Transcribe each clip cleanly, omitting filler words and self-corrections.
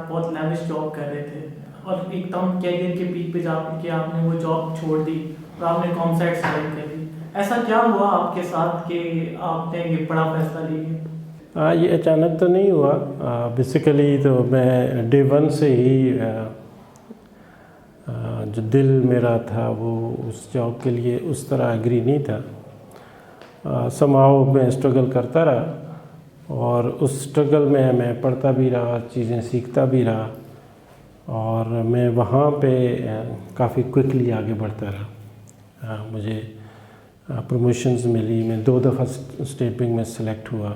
آپ بہت lavish job کر رہے تھے اور ایک دم کیریئر کے پیک پہ جا کے آپ نے وہ جاب چھوڑ دی اور آپ نے کانسرٹ سائن کر دی. ایسا کیا ہوا آپ کے ساتھ کہ آپ نے یہ بڑا فیصلہ لیا؟ یہ اچانک تو نہیں ہوا. بیسیکلی تو میں ڈے ون سے ہی جو دل میرا تھا وہ اس جاب کے لیے اس طرح ایگری نہیں تھا. سمہاؤ میں اسٹرگل کرتا رہا اور اس اسٹرگل میں پڑھتا بھی رہا, چیزیں سیکھتا بھی رہا اور میں وہاں پہ کافی کوئکلی آگے بڑھتا رہا. مجھے پروموشنز ملی, میں 2 دفعہ اسٹیٹ بینک میں سلیکٹ ہوا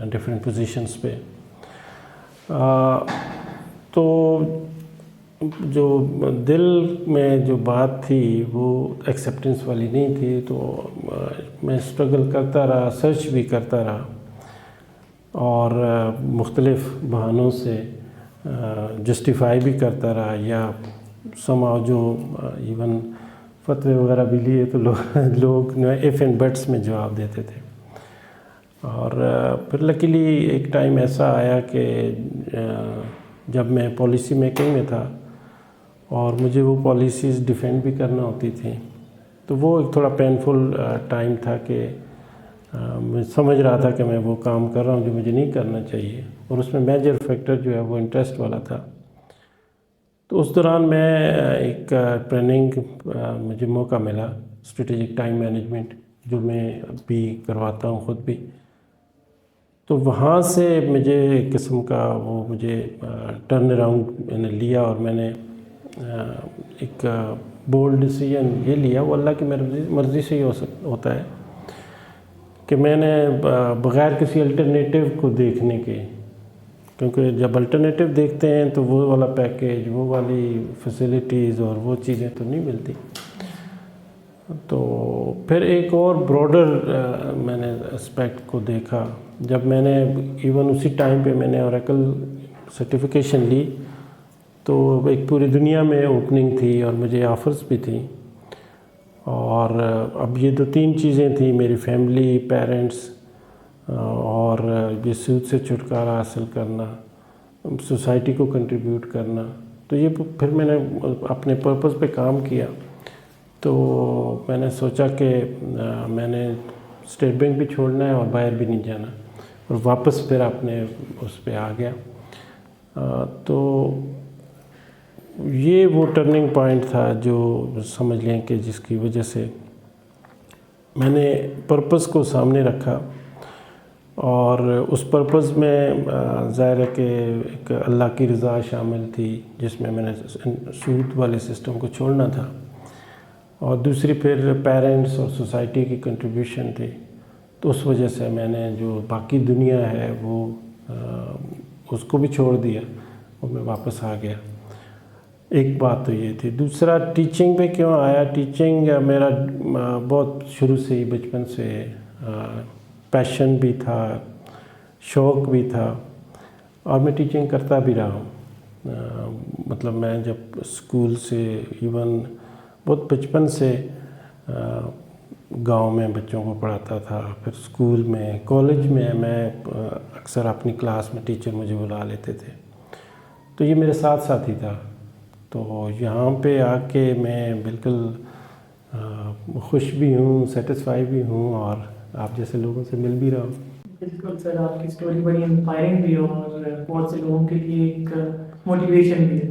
ڈفرینٹ پوزیشنز پہ. تو جو دل میں جو بات تھی وہ ایکسیپٹنس والی نہیں تھی, تو میں اسٹرگل کرتا رہا, سرچ بھی کرتا رہا اور مختلف بہانوں سے جسٹیفائی بھی کرتا رہا, یا سمہاؤ جو ایون فتوے وغیرہ بھی لیے تو لوگ ایف اینڈ بٹس میں جواب دیتے تھے. اور پھر لکیلی ایک ٹائم ایسا آیا کہ جب میں پالیسی میکنگ میں تھا اور مجھے وہ پالیسیز ڈیفینڈ بھی کرنا ہوتی تھیں, تو وہ ایک تھوڑا پینفل ٹائم تھا کہ میں سمجھ رہا تھا کہ میں وہ کام کر رہا ہوں جو مجھے نہیں کرنا چاہیے, اور اس میں میجر فیکٹر جو ہے وہ انٹرسٹ والا تھا. تو اس دوران میں ایک ٹریننگ مجھے موقع ملا, اسٹریٹجک ٹائم مینجمنٹ, جو میں بھی کرواتا ہوں خود بھی. تو وہاں سے مجھے ایک قسم کا وہ مجھے ٹرن اراؤنڈ میں نے لیا, اور میں نے ایک بولڈ ڈیسیژن یہ لیا, وہ اللہ کی مرضی سے ہی ہوتا ہے, کہ میں نے بغیر کسی الٹرنیٹیو کو دیکھنے کے, کیونکہ جب الٹرنیٹیو دیکھتے ہیں تو وہ والا پیکیج, وہ والی فیسلٹیز اور وہ چیزیں تو نہیں ملتی. تو پھر ایک اور براڈر میں نے اسپیکٹ کو دیکھا, جب میں نے ایون اسی ٹائم پہ میں نے اوریکل سرٹیفکیشن لی, تو ایک پوری دنیا میں اوپننگ تھی اور مجھے آفرز بھی تھیں. اور اب یہ 2-3 چیزیں تھیں, میری فیملی, پیرنٹس, اور یہ سود سے چھٹکارا حاصل کرنا, سوسائٹی کو کنٹریبیوٹ کرنا. تو یہ پھر میں نے اپنے پرپز پہ کام کیا. تو میں نے سوچا کہ میں نے اسٹیٹ بینک بھی چھوڑنا ہے اور باہر بھی نہیں جانا, اور واپس پھر اپنے اس پہ آ گیا. تو یہ وہ ٹرننگ پوائنٹ تھا جو سمجھ لیں کہ جس کی وجہ سے میں نے پرپز کو سامنے رکھا, اور اس پرپز میں ظاہر ہے کہ ایک اللہ کی رضا شامل تھی, جس میں نے سود والے سسٹم کو چھوڑنا تھا, اور دوسری پھر پیرنٹس اور سوسائٹی کی کنٹریبیوشن تھی. تو اس وجہ سے میں نے جو باقی دنیا ہے وہ اس کو بھی چھوڑ دیا اور میں واپس آ گیا. ایک بات تو یہ تھی. دوسرا, ٹیچنگ پہ کیوں آیا؟ ٹیچنگ میرا بہت شروع سے ہی, بچپن سے پیشن بھی تھا, شوق بھی تھا, اور میں ٹیچنگ کرتا بھی رہا ہوں. مطلب میں جب اسکول سے ایون بہت بچپن سے گاؤں میں بچوں کو پڑھاتا تھا, پھر اسکول میں, کالج میں اکثر اپنی کلاس میں ٹیچر مجھے بلا لیتے تھے, تو یہ میرے ساتھ ساتھ ہی تھا. تو یہاں پہ آ کے میں بالکل خوش بھی ہوں, سیٹسفائی بھی ہوں, اور آپ جیسے لوگوں سے مل بھی رہا ہوں. بالکل سر, آپ کی اسٹوری بڑی انسپائرنگ بھی ہے اور بہت سے لوگوں کے لیے ایک موٹیویشن بھی ہے.